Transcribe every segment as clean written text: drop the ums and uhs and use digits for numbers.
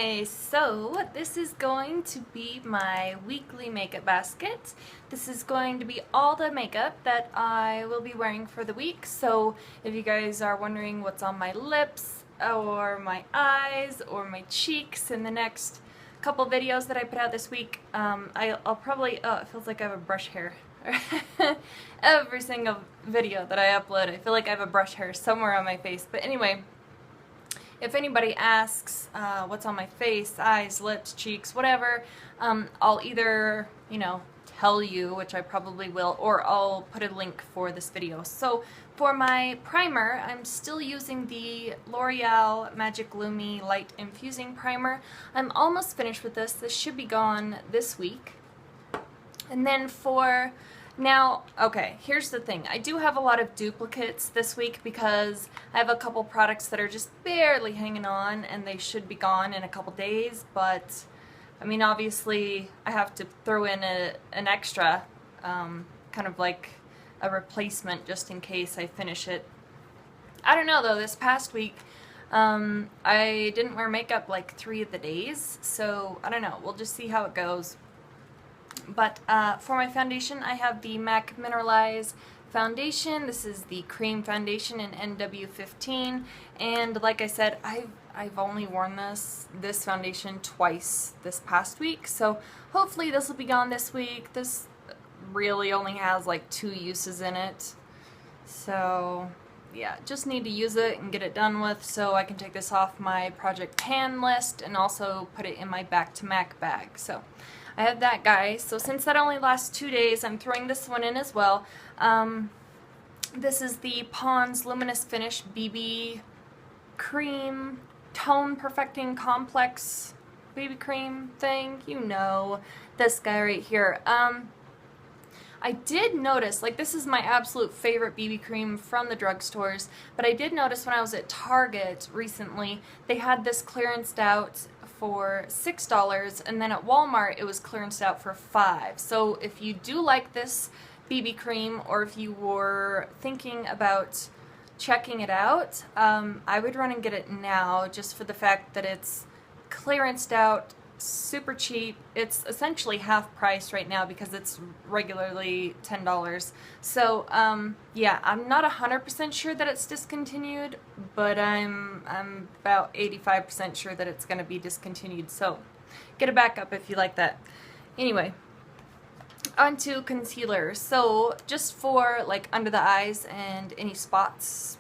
Hi, so this is going to be my weekly makeup basket. This is going to be all the makeup that I will be wearing for the week. So if you guys are wondering what's on my lips or my eyes or my cheeks in the next couple videos that I put out this week, I'll probably, oh, it feels like I have a brush hair. Every single video that I upload, I feel like I have a brush hair somewhere on my face. But anyway, if anybody asks what's on my face, eyes, lips, cheeks, whatever, I'll either, tell you, which I probably will, or I'll put a link for this video. So for my primer, I'm still using the L'Oreal Magic Lumi Light Infusing Primer. I'm almost finished with this. This should be gone this week. And then for now, okay, here's the thing. I do have a lot of duplicates this week because I have a couple products that are just barely hanging on and they should be gone in a couple days, but I mean, obviously I have to throw in an extra, kind of like a replacement just in case I finish it. I don't know though, this past week I didn't wear makeup like 3 of the days, so I don't know, we'll just see how it goes. But for my foundation, I have the MAC Mineralize foundation. This is the cream foundation in NW15, and like I said, I've only worn this foundation twice this past week, so hopefully this will be gone this week. This really only has like 2 uses in it, so yeah, just need to use it and get it done with so I can take this off my project pan list and also put it in my Back to MAC bag. So I have that, guys. So since that only lasts 2 days, I'm throwing this one in as well. This is the Pond's Luminous Finish BB Cream Tone Perfecting Complex BB Cream thing. You know, this guy right here. I did notice, like, this is my absolute favorite BB cream from the drugstores, but I did notice when I was at Target recently, they had this clearanced out for $6, and then at Walmart it was clearanced out for $5. So if you do like this BB cream, or if you were thinking about checking it out, I would run and get it now, just for the fact that it's clearanced out, super cheap. It's essentially half price right now because it's regularly $10. So yeah, I'm not 100% sure that it's discontinued, but I'm about 85% sure that it's going to be discontinued. So get a backup if you like that. Anyway, onto concealer. So just for like under the eyes and any spots,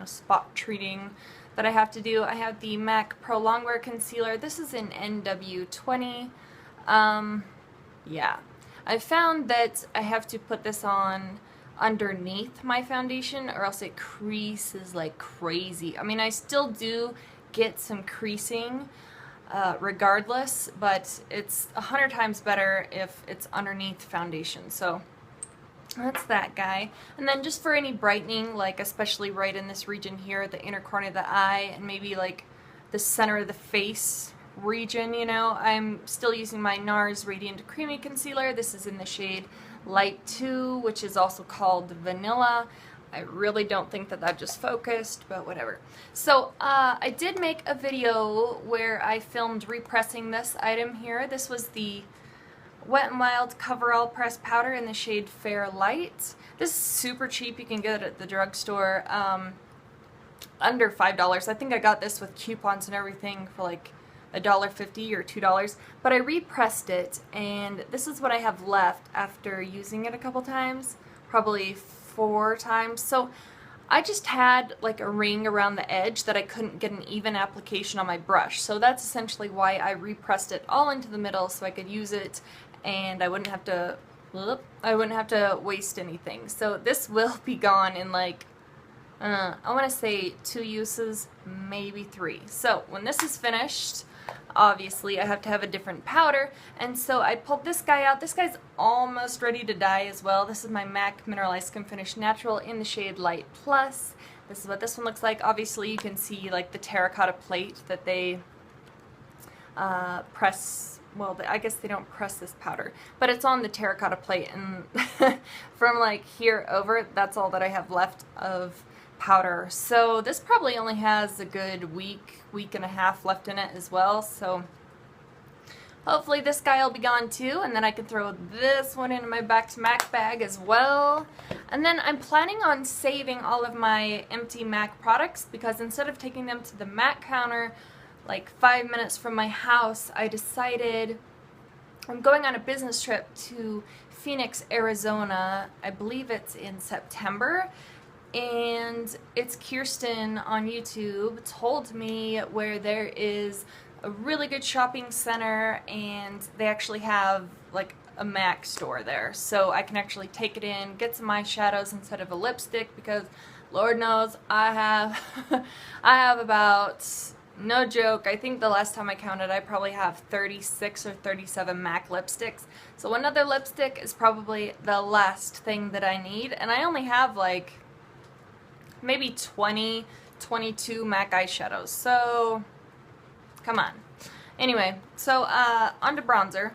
spot treating that I have to do, I have the MAC Pro Longwear Concealer. This is in NW20. Yeah, I found that I have to put this on underneath my foundation or else it creases like crazy. I mean, I still do get some creasing regardless, but it's 100 times better if it's underneath foundation. So that's that guy. And then just for any brightening, like especially right in this region here, the inner corner of the eye, and maybe like the center of the face region, I'm still using my NARS Radiant Creamy Concealer. This is in the shade Light 2, which is also called Vanilla. I really don't think that just focused, but whatever. So I did make a video where I filmed repressing this item here. This was the Wet n Wild Coverall Pressed Powder in the shade Fair Light. This is super cheap. You can get it at the drugstore, under $5. I think I got this with coupons and everything for like $1.50 or $2. But I repressed it, and this is what I have left after using it a couple times, probably 4 times. So I just had like a ring around the edge that I couldn't get an even application on my brush. So that's essentially why I repressed it all into the middle so I could use it and I wouldn't have to waste anything. So this will be gone in like I want to say 2 uses, maybe 3. So when this is finished, obviously I have to have a different powder, and so I pulled this guy out. This guy's almost ready to die as well. This is my MAC Mineralized Skin Finish Natural in the shade Light Plus. This is what this one looks like. Obviously you can see like the terracotta plate that they press. Well, I guess they don't press this powder, but it's on the terracotta plate, and from like here over, that's all that I have left of powder. So this probably only has a good week and a half left in it as well. So hopefully this guy will be gone too, and then I can throw this one into my back to MAC bag as well. And then I'm planning on saving all of my empty MAC products, because instead of taking them to the MAC counter like 5 minutes from my house, I decided I'm going on a business trip to Phoenix, Arizona. I believe it's in September. And it's Kirsten on YouTube told me where there is a really good shopping center, and they actually have like a MAC store there, so I can actually take it in, get some eyeshadows instead of a lipstick, because Lord knows I have I have about, no joke, I think the last time I counted I probably have 36 or 37 MAC lipsticks. So another lipstick is probably the last thing that I need, and I only have like maybe 22 MAC eyeshadows, so come on. Anyway, so on to bronzer.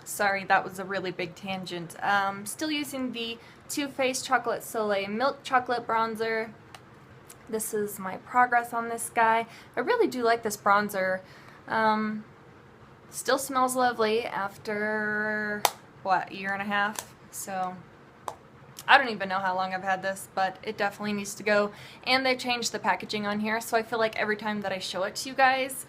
Sorry, that was a really big tangent. Still using the Too Faced Chocolate Soleil Milk Chocolate Bronzer. This is my progress on this guy. I really do like this bronzer. Still smells lovely after, what, a year and a half? So I don't even know how long I've had this, but it definitely needs to go. And they changed the packaging on here, so I feel like every time that I show it to you guys,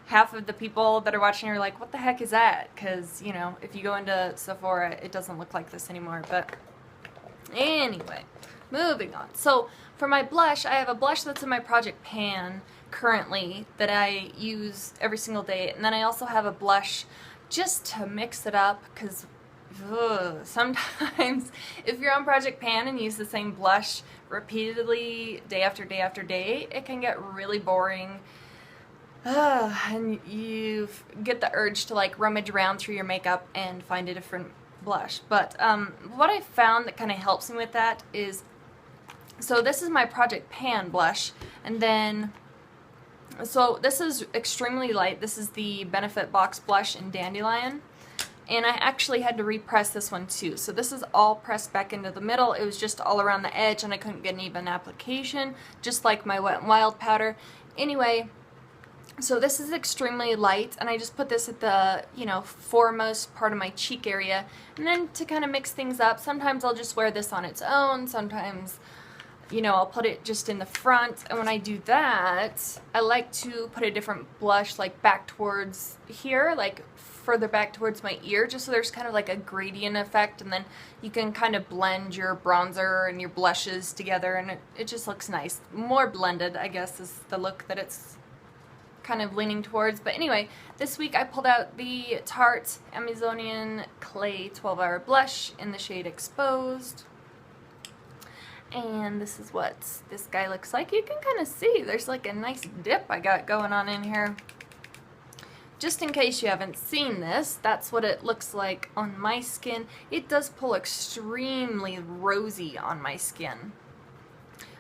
half of the people that are watching are like, what the heck is that? Because, you know, if you go into Sephora, it doesn't look like this anymore. But anyway, moving on. So for my blush, I have a blush that's in my project pan currently that I use every single day. And then I also have a blush just to mix it up, because sometimes if you're on project pan and use the same blush repeatedly day after day after day, it can get really boring. And you get the urge to like rummage around through your makeup and find a different blush. But what I found that kind of helps me with that is, so this is my project pan blush, and then so this is extremely light. This is the Benefit Box Blush in Dandelion. And I actually had to repress this one too. So this is all pressed back into the middle. It was just all around the edge and I couldn't get an even application, just like my Wet n Wild powder. Anyway, so this is extremely light, and I just put this at the, you know, foremost part of my cheek area. And then to kind of mix things up, sometimes I'll just wear this on its own, sometimes, you know, I'll put it just in the front. And when I do that, I like to put a different blush like back towards here, like further back towards my ear, just so there's kind of like a gradient effect, and then you can kind of blend your bronzer and your blushes together, and it just looks nice. More blended, I guess, is the look that it's kind of leaning towards. But anyway, this week I pulled out the Tarte Amazonian Clay 12-Hour Blush in the shade Exposed. And this is what this guy looks like. You can kind of see there's like a nice dip I got going on in here. Just in case you haven't seen this, that's what it looks like on my skin. It does pull extremely rosy on my skin.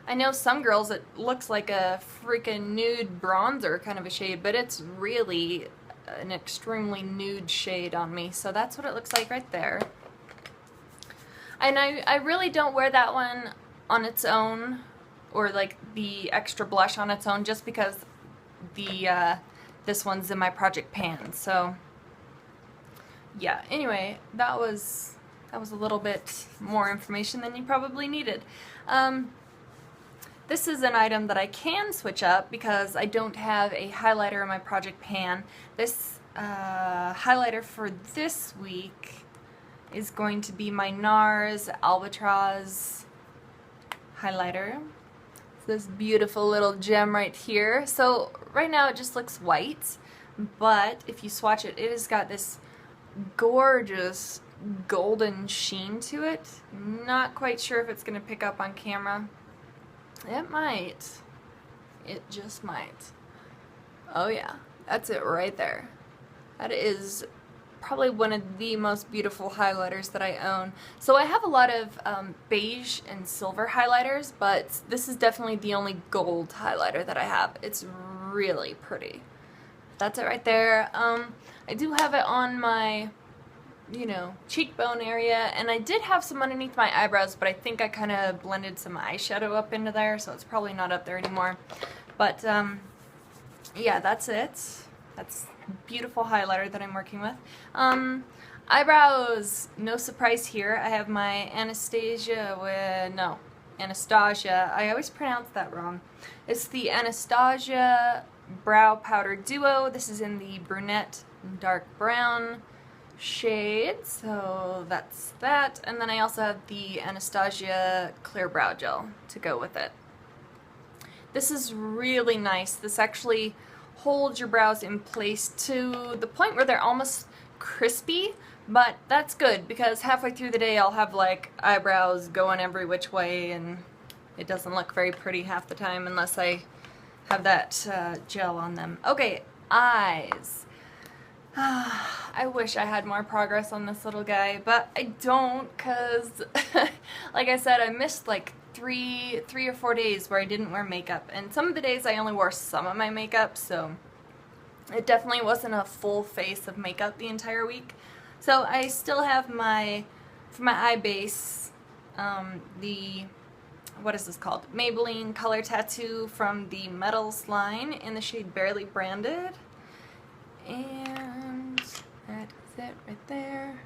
I know some girls it looks like a freaking nude bronzer kind of a shade, but it's really an extremely nude shade on me. So that's what it looks like right there. And I really don't wear that one on its own, or like the extra blush on its own, just because the this one's in my project pan. So yeah, anyway, that was a little bit more information than you probably needed. This is an item that I can switch up because I don't have a highlighter in my project pan. This highlighter for this week is going to be my NARS Albatross highlighter. It's this beautiful little gem right here. So right now it just looks white, but if you swatch it, it has got this gorgeous golden sheen to it. Not quite sure if it's going to pick up on camera. It might. It just might. Oh yeah, that's it right there. That is probably one of the most beautiful highlighters that I own. So I have a lot of beige and silver highlighters, but this is definitely the only gold highlighter that I have. It's really pretty. That's it right there. I do have it on my you know, cheekbone area, and I did have some underneath my eyebrows, but I think I kind of blended some eyeshadow up into there, so it's probably not up there anymore. But yeah, that's it. That's beautiful highlighter that I'm working with. Eyebrows, no surprise here. I have my Anastasia, I always pronounce that wrong. It's the Anastasia Brow Powder Duo. This is in the brunette dark brown shade, so that's that. And then I also have the Anastasia Clear Brow Gel to go with it. This is really nice. This actually holds your brows in place to the point where they're almost crispy, but that's good because halfway through the day I'll have like eyebrows going every which way and it doesn't look very pretty half the time unless I have that gel on them. Okay, eyes. I wish I had more progress on this little guy, but I don't because, like I said, I missed like three or 4 days where I didn't wear makeup, and some of the days I only wore some of my makeup, so it definitely wasn't a full face of makeup the entire week. So I still have my, for my eye base, what is this called? Maybelline Color Tattoo from the Metals line in the shade Barely Branded. And that is it right there.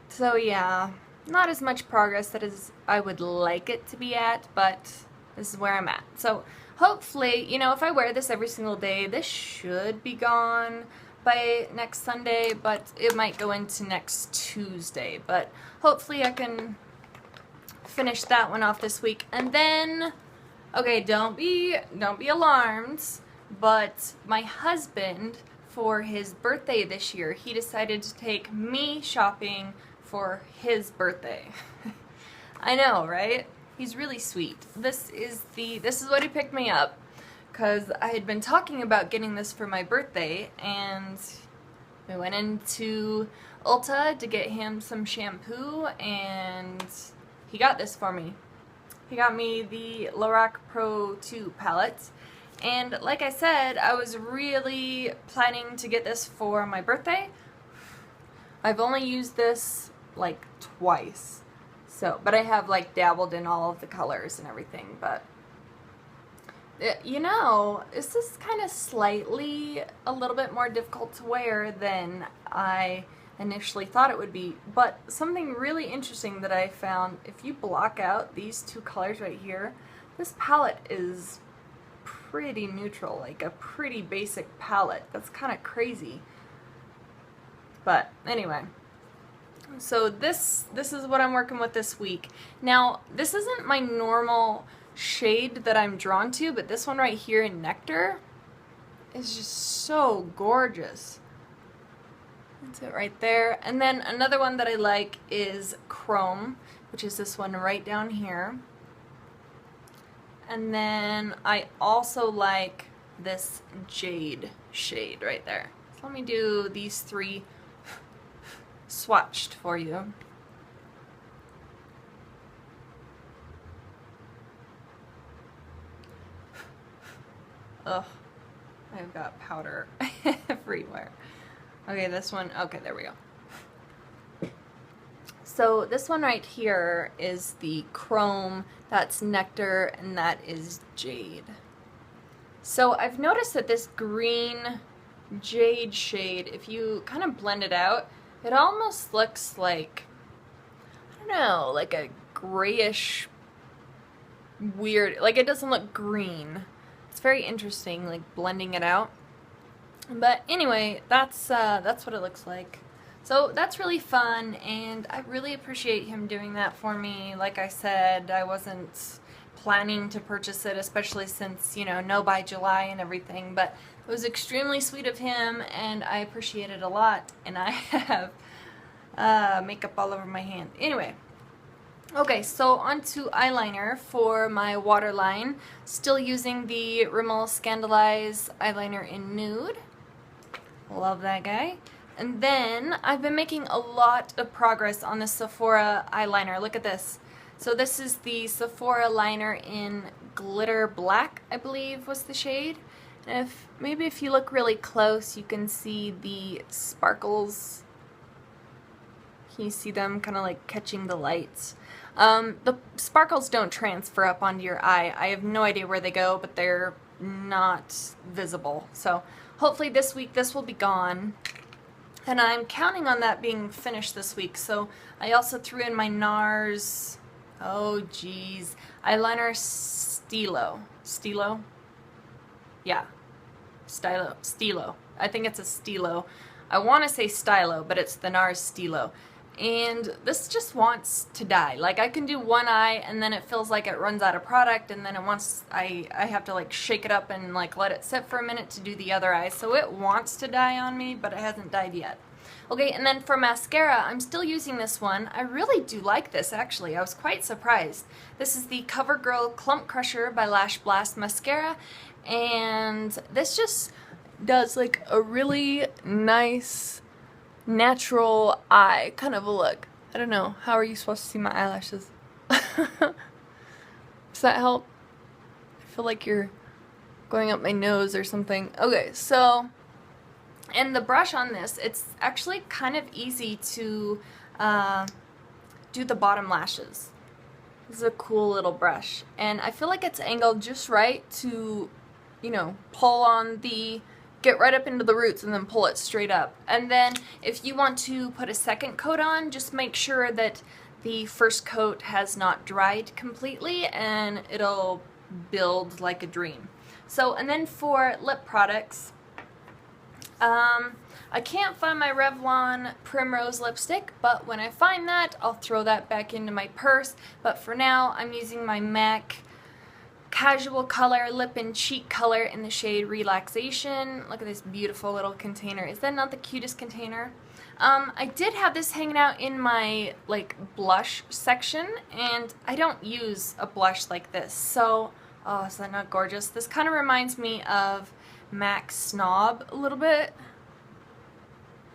So yeah, not as much progress as I would like it to be at, but this is where I'm at. So hopefully, you know, if I wear this every single day, this should be gone by next Sunday, but it might go into next Tuesday. But hopefully I can finish that one off this week. And then, okay, don't be alarmed, but my husband, for his birthday this year, he decided to take me shopping for his birthday. I know, right? He's really sweet. This is what he picked me up, because I had been talking about getting this for my birthday, and we went into Ulta to get him some shampoo, and he got this for me. He got me the Lorac Pro 2 palette. And like I said, I was really planning to get this for my birthday. I've only used this like twice. So, but I have like dabbled in all of the colors and everything, but you know, this is kind of slightly a little bit more difficult to wear than I initially thought it would be. But something really interesting that I found, if you block out these two colors right here, this palette is pretty neutral, like a pretty basic palette. That's kind of crazy. But anyway, so this is what I'm working with this week. Now, this isn't my normal shade that I'm drawn to, but this one right here in Nectar is just so gorgeous. That's it right there. And then another one that I like is Chrome, which is this one right down here. And then I also like this Jade shade right there. So let me do these three swatched for you. Ugh, I've got powder everywhere. Okay, this one, okay, there we go. So this one right here is the Chrome, that's Nectar, and that is Jade. So I've noticed that this green Jade shade, if you kind of blend it out, it almost looks like, I don't know, like a grayish, weird, like it doesn't look green. It's very interesting, like blending it out. But anyway, that's what it looks like. So that's really fun, and I really appreciate him doing that for me. Like I said, I wasn't planning to purchase it, especially since, you know, no by July and everything, but it was extremely sweet of him, and I appreciate it a lot, and I have makeup all over my hand. Anyway, okay, so on to eyeliner for my waterline. Still using the Rimmel Scandaleyes eyeliner in Nude. Love that guy. And then I've been making a lot of progress on the Sephora eyeliner. Look at this. So this is the Sephora liner in Glitter Black, I believe was the shade. And maybe if you look really close, you can see the sparkles Can you see them kind of like catching the lights? The sparkles don't transfer up onto your eye. I have no idea where they go, but they're not visible. So hopefully this week this will be gone. And I'm counting on that being finished this week. So I also threw in my NARS, oh geez, eyeliner Stilo. Stilo? Yeah. Stilo. I think it's a Stilo. I want to say Stylo, but it's the NARS Stilo. And this just wants to die. Like, I can do one eye and then it feels like it runs out of product, and then it wants, I have to like shake it up and like let it sit for a minute to do the other eye. So it wants to die on me, but it hasn't died yet. Okay, and then for mascara, I'm still using this one. I really do like this, actually. I was quite surprised. This is the CoverGirl Clump Crusher by Lash Blast Mascara, and this just does like a really nice natural eye kind of a look. I don't know, how are you supposed to see my eyelashes? Does that help? I feel like you're going up my nose or something. Okay, so, and the brush on this, it's actually kind of easy to do the bottom lashes. This is a cool little brush, and I feel like it's angled just right to, you know, pull on the, get right up into the roots and then pull it straight up. And then if you want to put a second coat on, just make sure that the first coat has not dried completely, and it'll build like a dream. So, and then for lip products, I can't find my Revlon Primrose lipstick, but when I find that, I'll throw that back into my purse. But for now, I'm using my MAC Casual Color Lip and Cheek Color in the shade Relaxation. Look at this beautiful little container. Is that not the cutest container? I did have this hanging out in my like blush section, and I don't use a blush like this. So, oh, is that not gorgeous? This kind of reminds me of MAC Snob a little bit.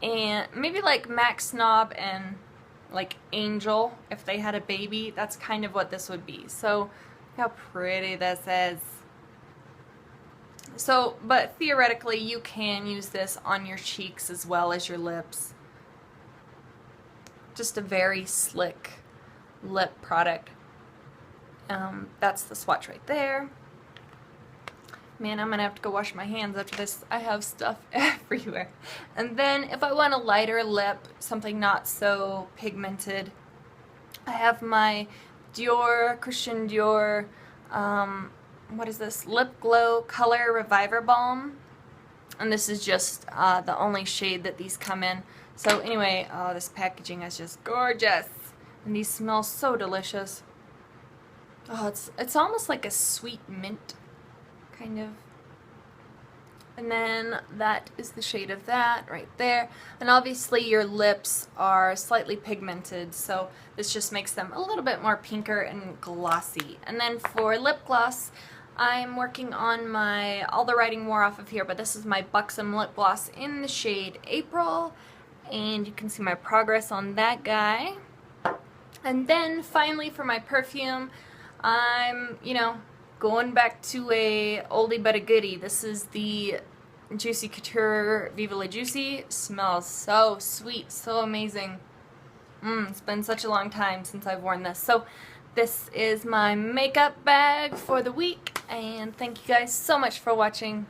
And maybe like MAC Snob and like Angel, if they had a baby, that's kind of what this would be. So, how pretty this is. So, but theoretically you can use this on your cheeks as well as your lips. Just a very slick lip product. That's the swatch right there. Man, I'm gonna have to go wash my hands after this. I have stuff everywhere. And then if I want a lighter lip, something not so pigmented, I have my Christian Dior, what is this? Lip Glow Color Reviver Balm. And this is just the only shade that these come in. So anyway, this packaging is just gorgeous. And these smell so delicious. Oh, it's almost like a sweet mint, kind of. And then that is the shade of that right there. And obviously your lips are slightly pigmented, so this just makes them a little bit more pinker and glossy. And then for lip gloss, I'm working on my, all the writing wore off of here, but this is my Buxom lip gloss in the shade April. And you can see my progress on that guy. And then finally for my perfume, I'm, you know, going back to a oldie but a goodie. This is the Juicy Couture Viva La Juicy. Smells so sweet, so amazing. It's been such a long time since I've worn this. So this is my makeup bag for the week, and thank you guys so much for watching.